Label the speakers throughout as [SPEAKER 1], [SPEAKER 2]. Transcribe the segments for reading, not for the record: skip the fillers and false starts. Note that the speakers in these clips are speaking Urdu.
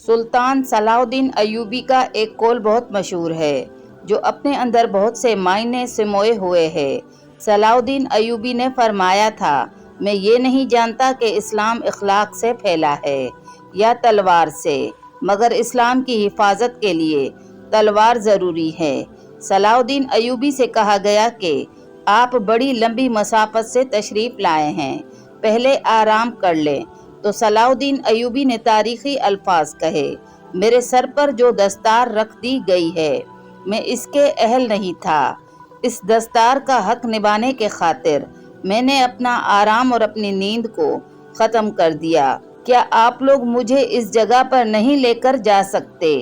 [SPEAKER 1] سلطان صلاح الدین ایوبی کا ایک قول بہت مشہور ہے جو اپنے اندر بہت سے معنی سموئے ہوئے ہے۔ صلاح الدین ایوبی نے فرمایا تھا، میں یہ نہیں جانتا کہ اسلام اخلاق سے پھیلا ہے یا تلوار سے، مگر اسلام کی حفاظت کے لیے تلوار ضروری ہے۔ صلاح الدین ایوبی سے کہا گیا کہ آپ بڑی لمبی مسافت سے تشریف لائے ہیں، پہلے آرام کر لیں۔ تو صلاح الدین ایوبی نے تاریخی الفاظ کہے، میرے سر پر جو دستار رکھ دی گئی ہے میں اس کے اہل نہیں تھا، اس دستار کا حق نبھانے کے خاطر میں نے اپنا آرام اور اپنی نیند کو ختم کر دیا۔ کیا آپ لوگ مجھے اس جگہ پر نہیں لے کر جا سکتے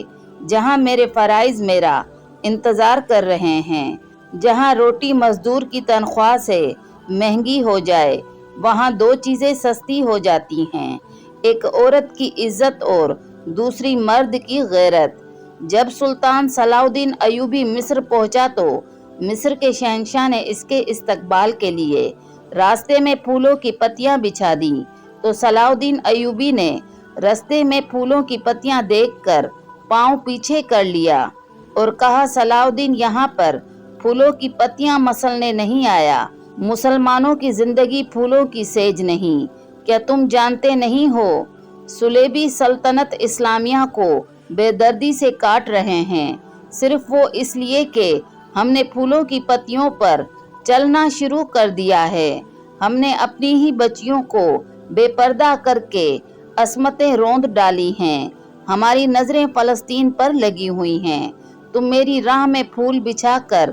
[SPEAKER 1] جہاں میرے فرائض میرا انتظار کر رہے ہیں، جہاں روٹی مزدور کی تنخواہ سے مہنگی ہو جائے، وہاں دو چیزیں سستی ہو جاتی ہیں، ایک عورت کی عزت اور دوسری مرد کی غیرت۔ جب سلطان صلاح الدین ایوبی مصر پہنچا تو مصر کے شہنشاہ نے اس کے استقبال کے لیے راستے میں پھولوں کی پتیاں بچھا دیں، تو صلاح الدین ایوبی نے راستے میں پھولوں کی پتیاں دیکھ کر پاؤں پیچھے کر لیا اور کہا، صلاح الدین یہاں پر پھولوں کی پتیاں مسلنے نہیں آیا، مسلمانوں کی زندگی پھولوں کی سیج نہیں۔ کیا تم جانتے نہیں ہو صلیبی سلطنت اسلامیہ کو بے دردی سے کاٹ رہے ہیں، صرف وہ اس لیے کہ ہم نے پھولوں کی پتیوں پر چلنا شروع کر دیا ہے۔ ہم نے اپنی ہی بچیوں کو بے پردہ کر کے عصمتیں روند ڈالی ہیں، ہماری نظریں فلسطین پر لگی ہوئی ہیں، تم میری راہ میں پھول بچھا کر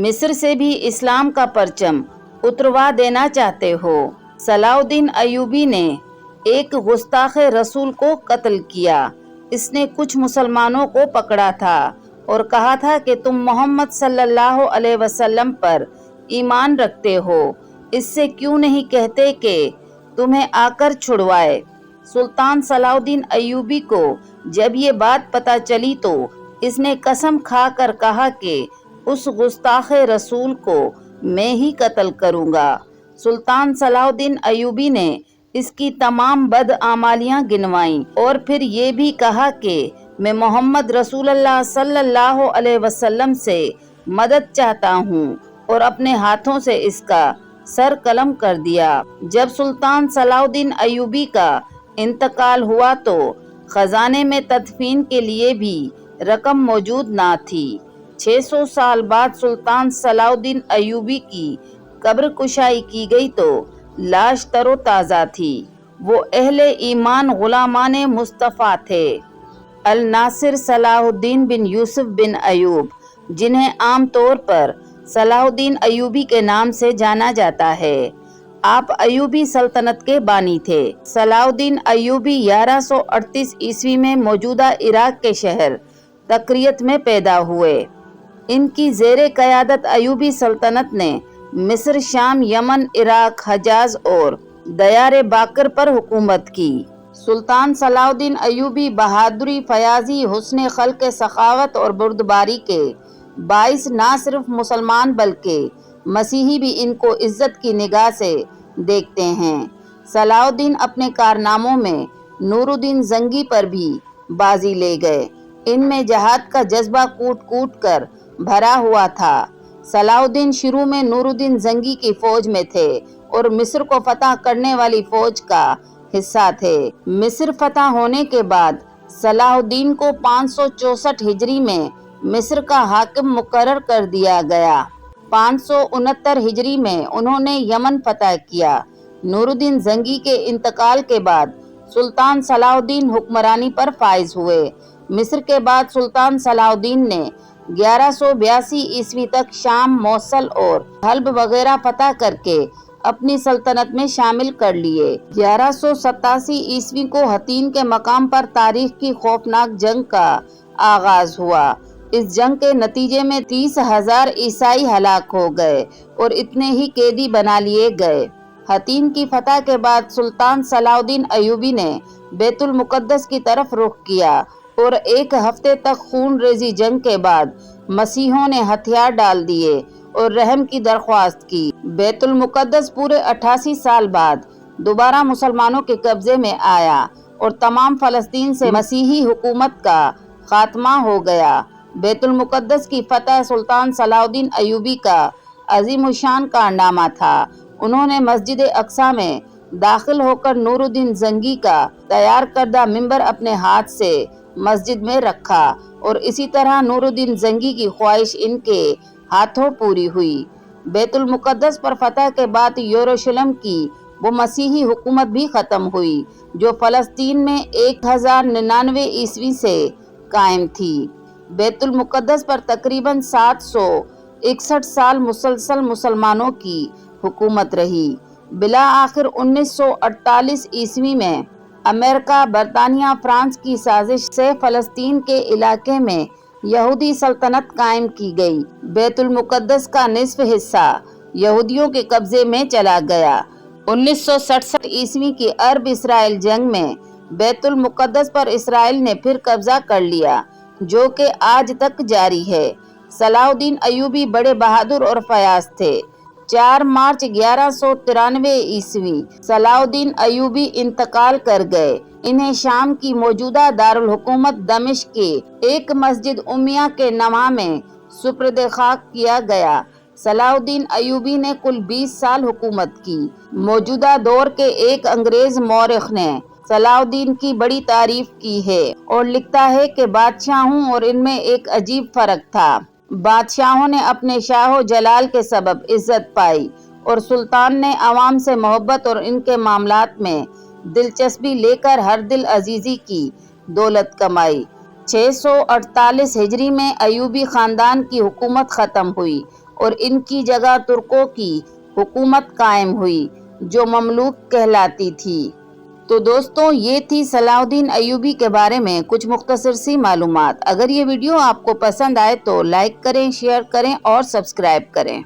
[SPEAKER 1] مصر سے بھی اسلام کا پرچم اتروا دینا چاہتے ہو۔ صلاح الدین ایوبی نے ایک گستاخ رسول کو قتل کیا۔ اس نے کچھ مسلمانوں کو پکڑا تھا اور کہا تھا کہ تم محمد صلی اللہ علیہ وسلم پر ایمان رکھتے ہو، اس سے کیوں نہیں کہتے کہ تمہیں آ کر چھڑوائے۔ سلطان صلاح الدین ایوبی کو جب یہ بات پتہ چلی تو اس نے قسم کھا کر کہا کہ اس گستاخ رسول کو میں ہی قتل کروں گا۔ سلطان صلاح الدین ایوبی نے اس کی تمام بدعمالیاں گنوائیں اور پھر یہ بھی کہا کہ میں محمد رسول اللہ صلی اللہ علیہ وسلم سے مدد چاہتا ہوں، اور اپنے ہاتھوں سے اس کا سر قلم کر دیا۔ جب سلطان صلاح الدین ایوبی کا انتقال ہوا تو خزانے میں تدفین کے لیے بھی رقم موجود نہ تھی۔ 600 سال بعد سلطان صلاح الدین ایوبی کی قبر کشائی کی گئی تو لاش تر و تازہ تھی۔ وہ اہل ایمان غلامان مصطفیٰ تھے۔ الناصر صلاح الدین بن یوسف بن ایوب، جنہیں عام طور پر صلاح الدین ایوبی کے نام سے جانا جاتا ہے، آپ ایوبی سلطنت کے بانی تھے۔ صلاح الدین ایوبی 1138 عیسوی میں موجودہ عراق کے شہر تقریت میں پیدا ہوئے۔ ان کی زیر قیادت ایوبی سلطنت نے مصر، شام، یمن، عراق، حجاز اور دیار باکر پر حکومت کی۔ سلطان صلاح الدین ایوبی بہادری، فیاضی، حسن خلق، سخاوت اور بردباری کے باعث نہ صرف مسلمان بلکہ مسیحی بھی ان کو عزت کی نگاہ سے دیکھتے ہیں۔ صلاح الدین اپنے کارناموں میں نور الدین زنگی پر بھی بازی لے گئے۔ ان میں جہاد کا جذبہ کوٹ کوٹ کر بھرا ہوا تھا۔ صلاح الدین شروع میں نور الدین زنگی کی فوج میں تھے اور مصر کو فتح کرنے والی فوج کا حصہ تھے۔ مصر فتح ہونے کے بعد صلاح الدین کو 564 ہجری میں مصر کا حاکم مقرر کر دیا گیا۔ 569 ہجری میں انہوں نے یمن فتح کیا۔ نور الدین زنگی کے انتقال کے بعد سلطان صلاح الدین حکمرانی پر فائز ہوئے۔ مصر کے بعد سلطان صلاح الدین نے 1182 عیسوی تک شام، موصل اور حلب وغیرہ فتح کر کے اپنی سلطنت میں شامل کر لیے۔ 1187 عیسوی کو حطین کے مقام پر تاریخ کی خوفناک جنگ کا آغاز ہوا۔ اس جنگ کے نتیجے میں 30,000 عیسائی ہلاک ہو گئے اور اتنے ہی قیدی بنا لیے گئے۔ حطین کی فتح کے بعد سلطان صلاح الدین ایوبی نے بیت المقدس کی طرف رخ کیا اور ایک ہفتے تک خون ریزی جنگ کے بعد مسیحیوں نے ہتھیار ڈال دیے اور رحم کی درخواست کی۔ بیت المقدس پورے 88 سال بعد دوبارہ مسلمانوں کے قبضے میں آیا اور تمام فلسطین سے مسیحی حکومت کا خاتمہ ہو گیا۔ بیت المقدس کی فتح سلطان صلاح الدین ایوبی کا عظیم الشان کارنامہ تھا۔ انہوں نے مسجد اقصی میں داخل ہو کر نور الدین زنگی کا تیار کردہ ممبر اپنے ہاتھ سے مسجد میں رکھا اور اسی طرح نور الدین زنگی کی خواہش ان کے ہاتھوں پوری ہوئی۔ بیت المقدس پر فتح کے بعد یروشلم کی وہ مسیحی حکومت بھی ختم ہوئی جو فلسطین میں 1099 عیسوی سے قائم تھی۔ بیت المقدس پر تقریباً 761 سال مسلسل مسلمانوں کی حکومت رہی۔ بالآخر 1948 عیسوی میں امریکہ، برطانیہ، فرانس کی سازش سے فلسطین کے علاقے میں یہودی سلطنت قائم کی گئی۔ بیت المقدس کا نصف حصہ یہودیوں کے قبضے میں چلا گیا۔ 1967 عیسوی کی عرب اسرائیل جنگ میں بیت المقدس پر اسرائیل نے پھر قبضہ کر لیا، جو کہ آج تک جاری ہے۔ صلاح الدین ایوبی بڑے بہادر اور فیاض تھے۔ 4 مارچ 1193 عیسوی صلاح الدین ایوبی انتقال کر گئے۔ انہیں شام کی موجودہ دارالحکومت دمشق کے ایک مسجد امیہ کے نواح میں سپرد خاک کیا گیا۔ صلاح الدین ایوبی نے کل 20 سال حکومت کی۔ موجودہ دور کے ایک انگریز مورخ نے صلاح الدین کی بڑی تعریف کی ہے اور لکھتا ہے کہ بادشاہوں اور ان میں ایک عجیب فرق تھا۔ بادشاہوں نے اپنے شاہ و جلال کے سبب عزت پائی اور سلطان نے عوام سے محبت اور ان کے معاملات میں دلچسپی لے کر ہر دل عزیزی کی دولت کمائی۔ 648 ہجری میں ایوبی خاندان کی حکومت ختم ہوئی اور ان کی جگہ ترکوں کی حکومت قائم ہوئی جو مملوک کہلاتی تھی۔ تو دوستوں، یہ تھی صلاح الدین ایوبی کے بارے میں کچھ مختصر سی معلومات۔ اگر یہ ویڈیو آپ کو پسند آئے تو لائک کریں، شیئر کریں اور سبسکرائب کریں۔